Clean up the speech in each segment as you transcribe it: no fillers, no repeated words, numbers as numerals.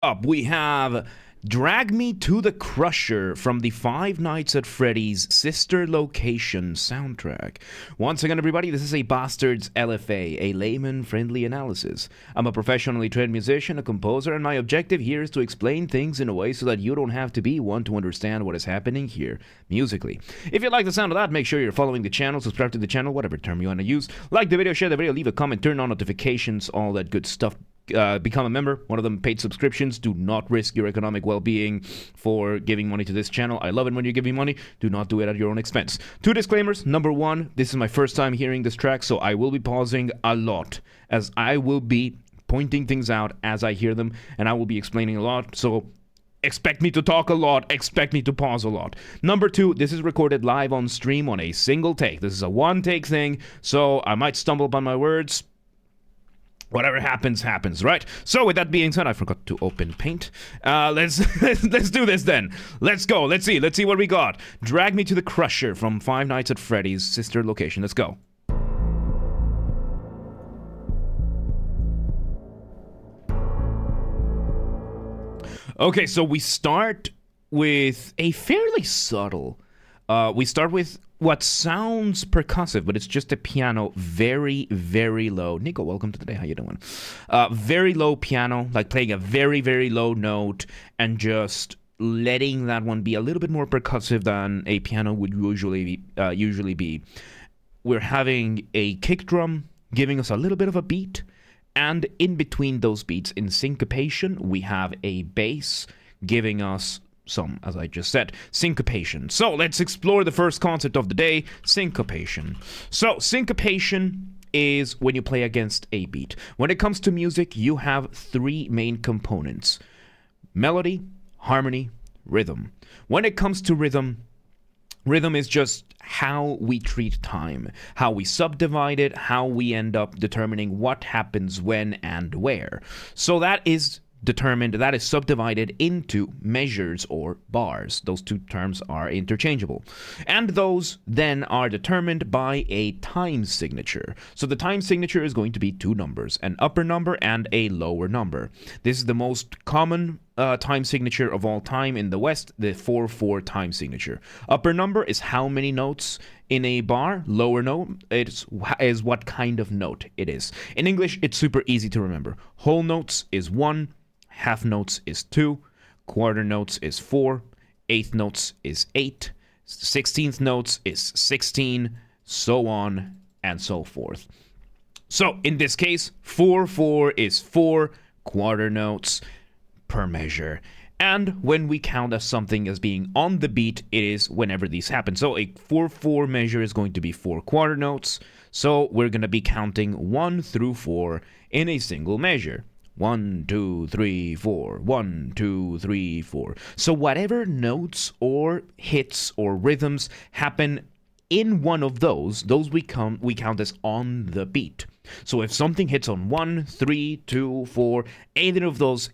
Up, we have Drag Me to the Crusher from the Five Nights at Freddy's Sister Location soundtrack. Once again, everybody, this is a Basterd's LFA, a layman-friendly analysis. I'm a professionally trained musician, a composer, and my objective here is to explain things in a way so that you don't have to be one to understand what is happening here musically. If you like the sound of that, make sure you're following the channel, subscribe to the channel, whatever term you want to use. Like the video, share the video, leave a comment, turn on notifications, all that good stuff. Become a member. One of them, paid subscriptions. Do not risk your economic well-being for giving money to this channel. I love it when you give me money. Do not do it at your own expense. Two disclaimers. Number one, this is my first time hearing this track, so I will be pausing a lot, as I will be pointing things out as I hear them, and I will be explaining a lot, so expect me to talk a lot, expect me to pause a lot. Number two, this is recorded live on stream on a single take. This is a one-take thing, so I might stumble upon my words. Whatever happens, happens, right? So with that being said, I forgot to open Paint. Let's do this then. Let's go. Let's see what we got. Drag Me to the Crusher from Five Nights at Freddy's Sister Location. Let's go. Okay, so we start with a fairly subtle. We start with what sounds percussive, but it's just a piano, very, very low. Nico, welcome to the day. How you doing? Very low piano, like playing a very, very low note and just letting that one be a little bit more percussive than a piano would usually be. We're having a kick drum giving us a little bit of a beat, and in between those beats, in syncopation, we have a bass giving us some, as I just said, syncopation. So let's explore the first concept of the day, syncopation. So syncopation is when you play against a beat. When it comes to music, you have three main components: melody, harmony, rhythm. When it comes to rhythm is just how we treat time, how we subdivide it, how we end up determining what happens when and where. So that is subdivided into measures or bars. Those two terms are interchangeable. And those then are determined by a time signature. So the time signature is going to be two numbers, an upper number and a lower number. This is the most common time signature of all time in the West, the 4/4 time signature. Upper number is how many notes in a bar. Lower note is what kind of note it is. In English, it's super easy to remember. Whole notes is 1, half notes is 2, quarter notes is 4, eighth notes is 8, 16th notes is 16, so on and so forth. So in this case, 4/4 is 4 quarter notes per measure. And when we count as something as being on the beat, it is whenever these happen. So a 4/4 measure is going to be 4 quarter notes. So we're going to be counting 1 through 4 in a single measure. 1, 2, 3, 4. 1, 2, 3, 4. So whatever notes or hits or rhythms happen in one of those we count as on the beat. So if something hits on 1, 3, 2, 4, any of those,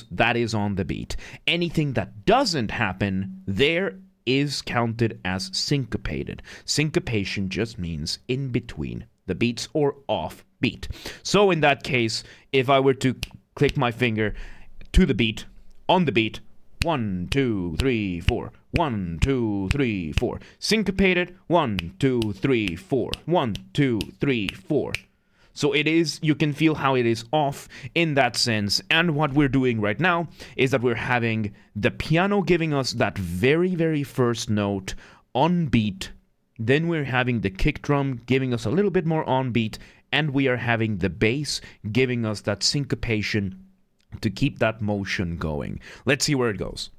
that is on the beat. Anything that doesn't happen there is counted as syncopated. Syncopation just means in between the beats or off beat. So in that case, if I were to click my finger to the beat, on the beat, 1, 2, 3, 4, 1, 2, 3, 4. Syncopated, 1, 2, 3, 4, 1, 2, 3, 4. So it is, you can feel how it is off in that sense. And what we're doing right now is that we're having the piano giving us that very, very first note on beat. Then we're having the kick drum giving us a little bit more on beat. And we are having the bass giving us that syncopation to keep that motion going. Let's see where it goes.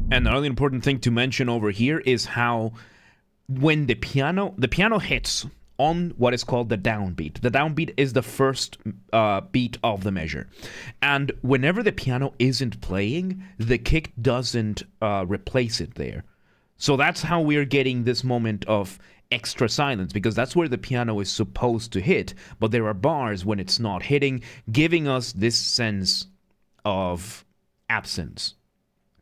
And another important thing to mention over here is how when the piano hits on what is called the downbeat. The downbeat is the first beat of the measure. And whenever the piano isn't playing, the kick doesn't replace it there. So that's how we're getting this moment of extra silence, because that's where the piano is supposed to hit, but there are bars when it's not hitting, giving us this sense of absence.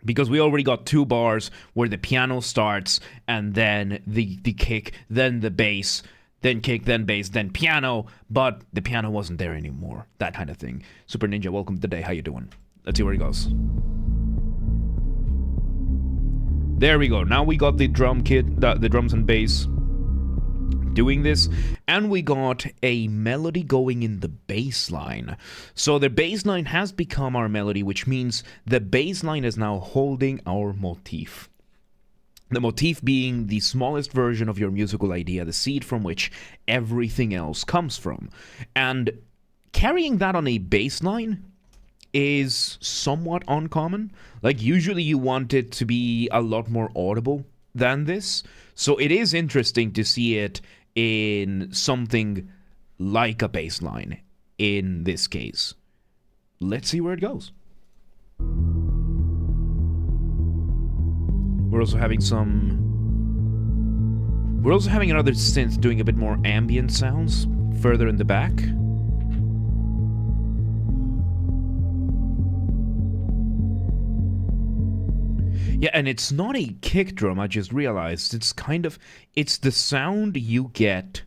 because we already got 2 bars where the piano starts and then the kick, then the bass, then kick, then bass, then piano, but the piano wasn't there anymore. That kind of thing. Super Ninja, welcome to the day. How you doing? Let's see where it goes. There we go. Now we got the drum kit, the drums and bass doing this, and we got a melody going in the bass line. So the bass line has become our melody, which means the bass line is now holding our motif. The motif being the smallest version of your musical idea, the seed from which everything else comes from. And carrying that on a bass line is somewhat uncommon. Like, usually you want it to be a lot more audible than this. So it is interesting to see it in something like a bass line in this case. Let's see where it goes. We're also having another synth doing a bit more ambient sounds further in the back. Yeah, and it's not a kick drum, I just realized. It's the sound you get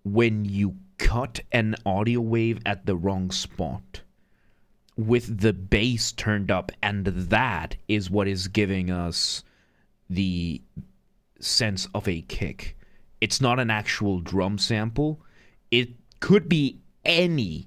when you cut an audio wave at the wrong spot with the bass turned up, and that is what is giving us the sense of a kick. It's not an actual drum sample. It could be any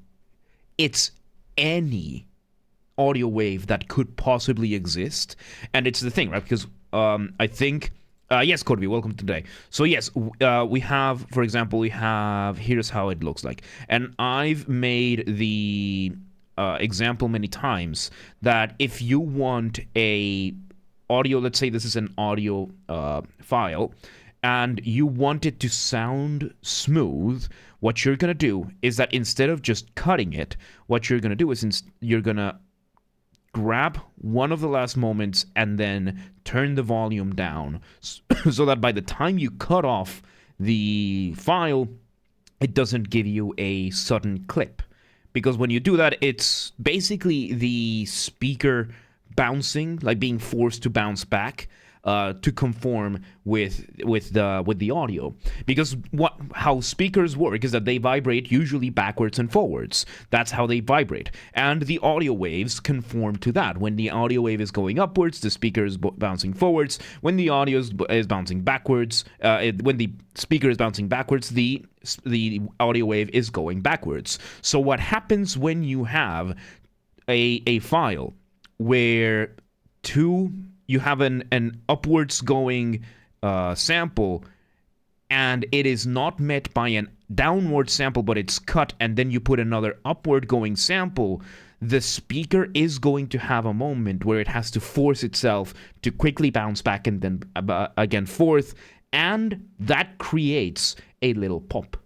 audio wave that could possibly exist, and it's the thing, right? Because I think yes, Corby, welcome today. So yes, we have, for example, here's how it looks like, and I've made the example many times that if you want a audio, let's say this is an audio file, and you want it to sound smooth, what you're gonna do is that instead of just cutting it, what you're gonna do is you're gonna grab one of the last moments and then turn the volume down so that by the time you cut off the file, it doesn't give you a sudden clip. Because when you do that, it's basically the speaker bouncing, like being forced to bounce back to conform with the audio. Because how speakers work is that they vibrate usually backwards and forwards. That's how they vibrate, and the audio waves conform to that. When the audio wave is going upwards, the speaker is bouncing forwards. When the audio is bouncing backwards, when the speaker is bouncing backwards, the audio wave is going backwards. So what happens when you have a file where you have an upwards going sample, and it is not met by an downward sample, but it's cut, and then you put another upward going sample, the speaker is going to have a moment where it has to force itself to quickly bounce back and then again forth, and that creates a little pop.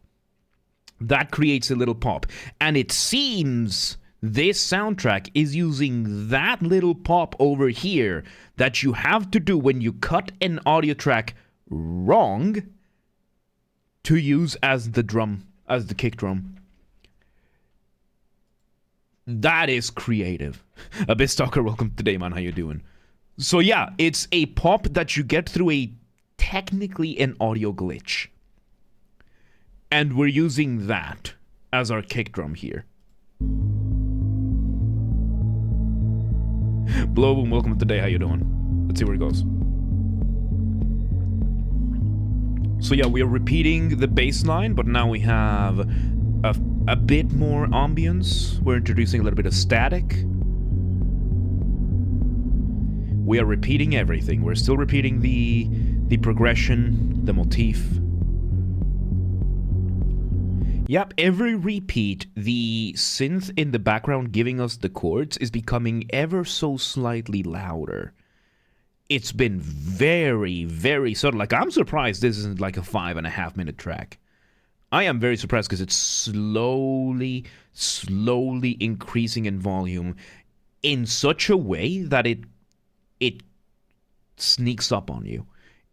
And it seems this soundtrack is using that little pop over here that you have to do when you cut an audio track wrong to use as the kick drum. That is creative. Abyss Stalker, welcome today, man. How you doing? So yeah, it's a pop that you get through technically an audio glitch. And we're using that as our kick drum here. Blowboom, welcome to today. How you doing? Let's see where it goes. So yeah, we are repeating the bass line, but now we have a bit more ambience. We're introducing a little bit of static. We are repeating everything. We're still repeating the progression, the motif. Yep, every repeat, the synth in the background giving us the chords is becoming ever so slightly louder. It's been very, very subtle. Like, I'm surprised this isn't like a 5.5 minute track. I am very surprised because it's slowly increasing in volume in such a way that it sneaks up on you.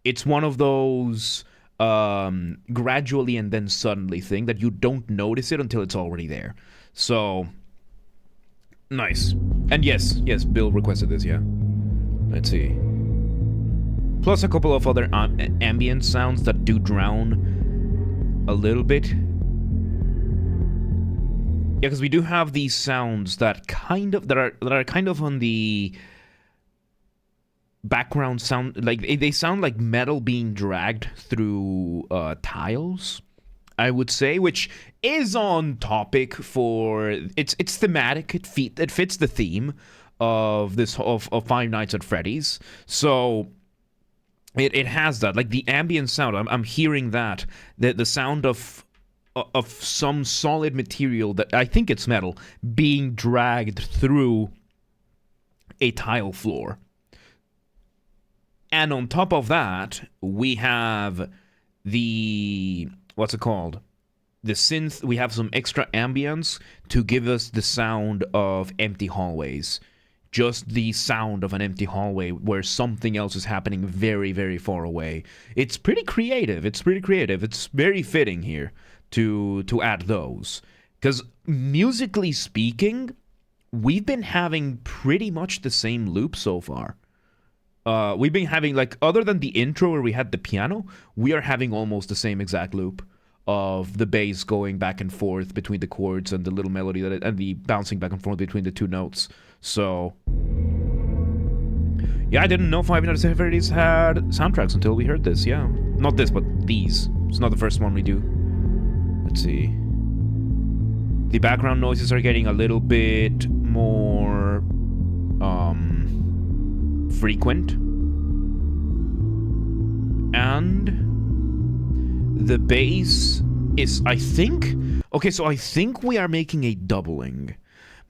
It's one of those gradually and then suddenly thing that you don't notice it until it's already there. So nice. And yes, Bill requested this, yeah. Let's see. Plus a couple of other ambient sounds that do drown a little bit. Yeah, because we do have these sounds that are kind of on the background sound, like they sound like metal being dragged through tiles, I would say, which is on topic for it's thematic. It fits the theme of Five Nights at Freddy's. So it has that, like the ambient sound. I'm hearing that the sound of some solid material that I think it's metal being dragged through a tile floor. And on top of that, we have the, what's it called? The synth. We have some extra ambience to give us the sound of empty hallways. Just the sound of an empty hallway where something else is happening very, very far away. It's pretty creative. It's very fitting here to add those. Because musically speaking, we've been having pretty much the same loop so far. We've been having, like, other than the intro where we had the piano, we are having almost the same exact loop of the bass going back and forth between the chords and the little melody and the bouncing back and forth between the two notes. So, yeah, I didn't know Five Nights at Freddy's had soundtracks until we heard this. Yeah, not this, but these. It's not the first one we do. Let's see. The background noises are getting a little bit more frequent, and the bass is, I think, okay, so I think we are making a doubling.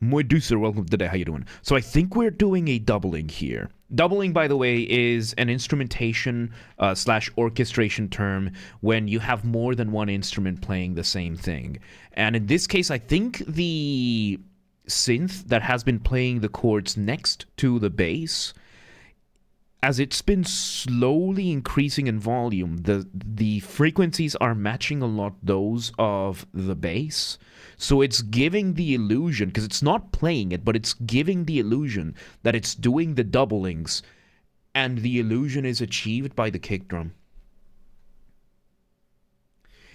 Moiduser, welcome to the day. How you doing? So I think we're doing a doubling here. Doubling, by the way, is an instrumentation slash orchestration term when you have more than one instrument playing the same thing. And in this case, I think the synth that has been playing the chords next to the bass, as it's been slowly increasing in volume, the frequencies are matching a lot those of the bass. So it's giving the illusion, because it's not playing it, but it's giving the illusion that it's doing the doublings, and the illusion is achieved by the kick drum.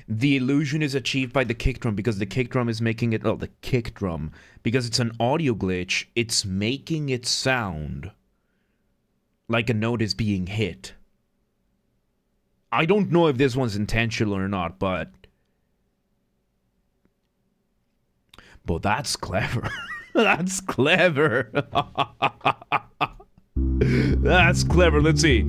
The illusion is achieved by the kick drum because the kick drum is making it, the kick drum, because it's an audio glitch, it's making it sound like a note is being hit. I don't know if this one's intentional or not, but that's clever. That's clever. That's clever. Let's see.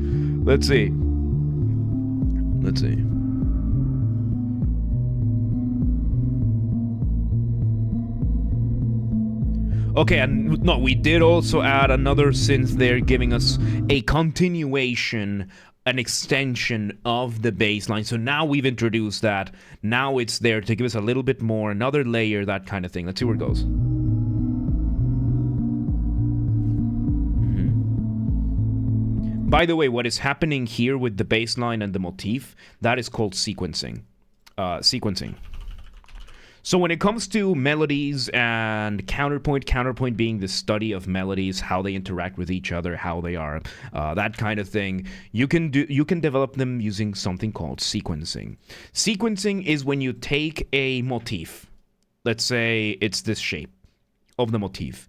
Okay, and no, we did also add another synth there, giving us a continuation, an extension of the bass line. So now we've introduced that. Now it's there to give us a little bit more, another layer, that kind of thing. Let's see where it goes. By the way, what is happening here with the bass line and the motif, that is called sequencing. So when it comes to melodies and counterpoint being the study of melodies, how they interact with each other, how they are, that kind of thing, you can develop them using something called sequencing. Sequencing is when you take a motif, let's say it's this shape of the motif,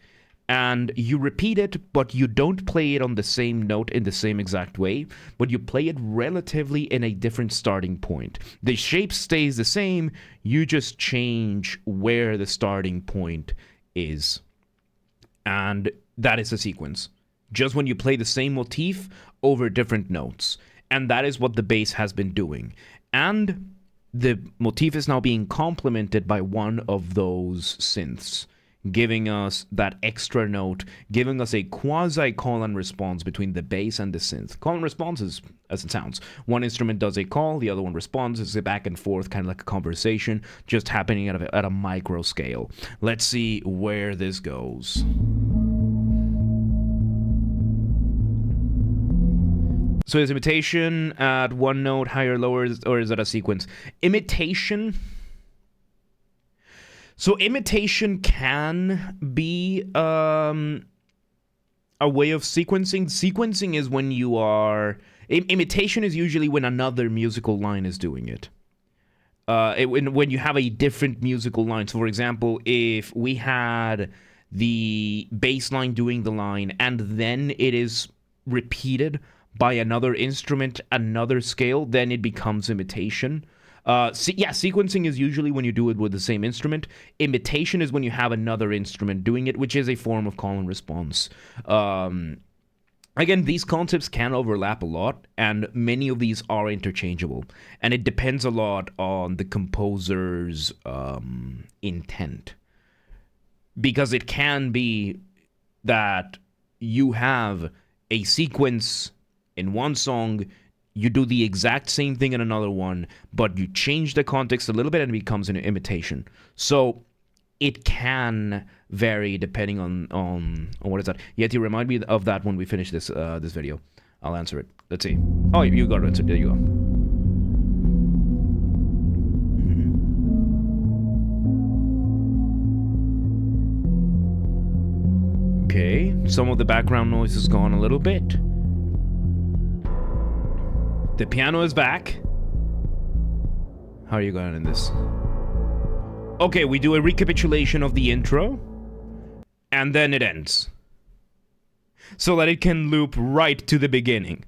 and you repeat it, but you don't play it on the same note in the same exact way, but you play it relatively in a different starting point. The shape stays the same, you just change where the starting point is. And that is a sequence. Just when you play the same motif over different notes. And that is what the bass has been doing. And the motif is now being complemented by one of those synths, giving us that extra note, giving us a quasi-call and response between the bass and the synth. Call and response is as it sounds. One instrument does a call, the other one responds. It's a back and forth, kind of like a conversation, just happening at a micro scale. Let's see where this goes. So is imitation at one note, higher, lower, or is that a sequence? Imitation... So imitation can be a a way of sequencing. Sequencing is when you are... Imitation is usually when another musical line is doing it. When you have a different musical line. So, for example, if we had the bass line doing the line and then it is repeated by another instrument, another scale, then it becomes imitation. Sequencing is usually when you do it with the same instrument. Imitation is when you have another instrument doing it, which is a form of call and response. Again, these concepts can overlap a lot, and many of these are interchangeable. And it depends a lot on the composer's intent. Because it can be that you have a sequence in one song, you do the exact same thing in another one, but you change the context a little bit and it becomes an imitation. So it can vary depending on what is that. Yet you remind me of that when we finish this this video. I'll answer it. Let's see. Oh, you got it answered. There you go. Okay, some of the background noise is gone a little bit. The piano is back. How are you going in this? Okay, we do a recapitulation of the intro, and then it ends. So that it can loop right to the beginning.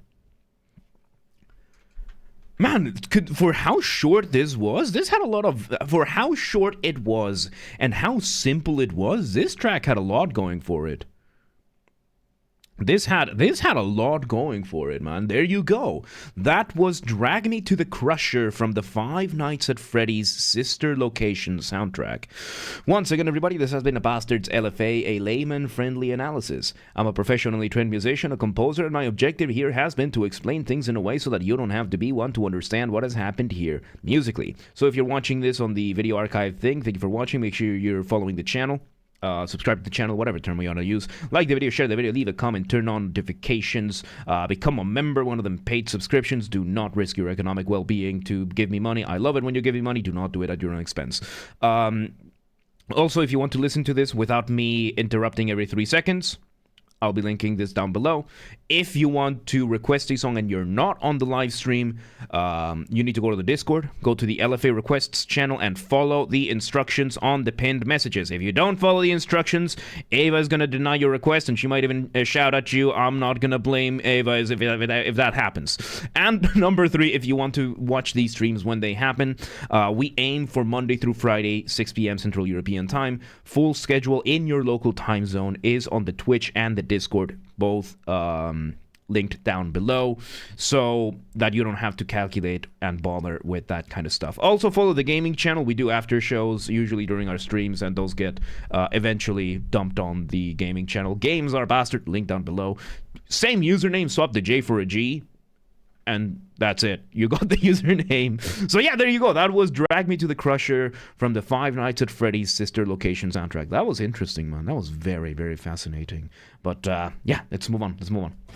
Man, for how short this was, this had a lot of... For how short it was, and how simple it was, this track had a lot going for it. This had a lot going for it, man. There you go. That was Drag Me to the Crusher from the Five Nights at Freddy's Sister Location soundtrack. Once again, everybody, this has been a Basterd's LFA, a layman-friendly analysis. I'm a professionally trained musician, a composer, and my objective here has been to explain things in a way so that you don't have to be one to understand what has happened here musically. So if you're watching this on the video archive thing, thank you for watching. Make sure you're following the channel. Subscribe to the channel, whatever term we ought to use. Like the video, share the video, leave a comment, turn on notifications, become a member, one of them paid subscriptions. Do not risk your economic well-being to give me money. I love it when you give me money. Do not do it at your own expense. Also, if you want to listen to this without me interrupting every 3 seconds, I'll be linking this down below. If you want to request a song and you're not on the live stream, you need to go to the Discord, go to the LFA requests channel, and follow the instructions on the pinned messages. If you don't follow the instructions, Ava is going to deny your request, and she might even shout at you. I'm not going to blame Ava if that happens. And number 3, if you want to watch these streams when they happen, we aim for Monday through Friday, 6 p.m. Central European Time. Full schedule in your local time zone is on the Twitch and the Discord, both linked down below, so that you don't have to calculate and bother with that kind of stuff. Also, follow the gaming channel. We do after shows usually during our streams, and those get eventually dumped on the gaming channel. Games are Basterd, link down below. Same username, swap the J for a G, and that's it. You got the username. So yeah, there you go. That was Drag Me to the Crusher from the Five Nights at Freddy's Sister Location soundtrack. That was interesting, man. That was very, very fascinating. But yeah, let's move on.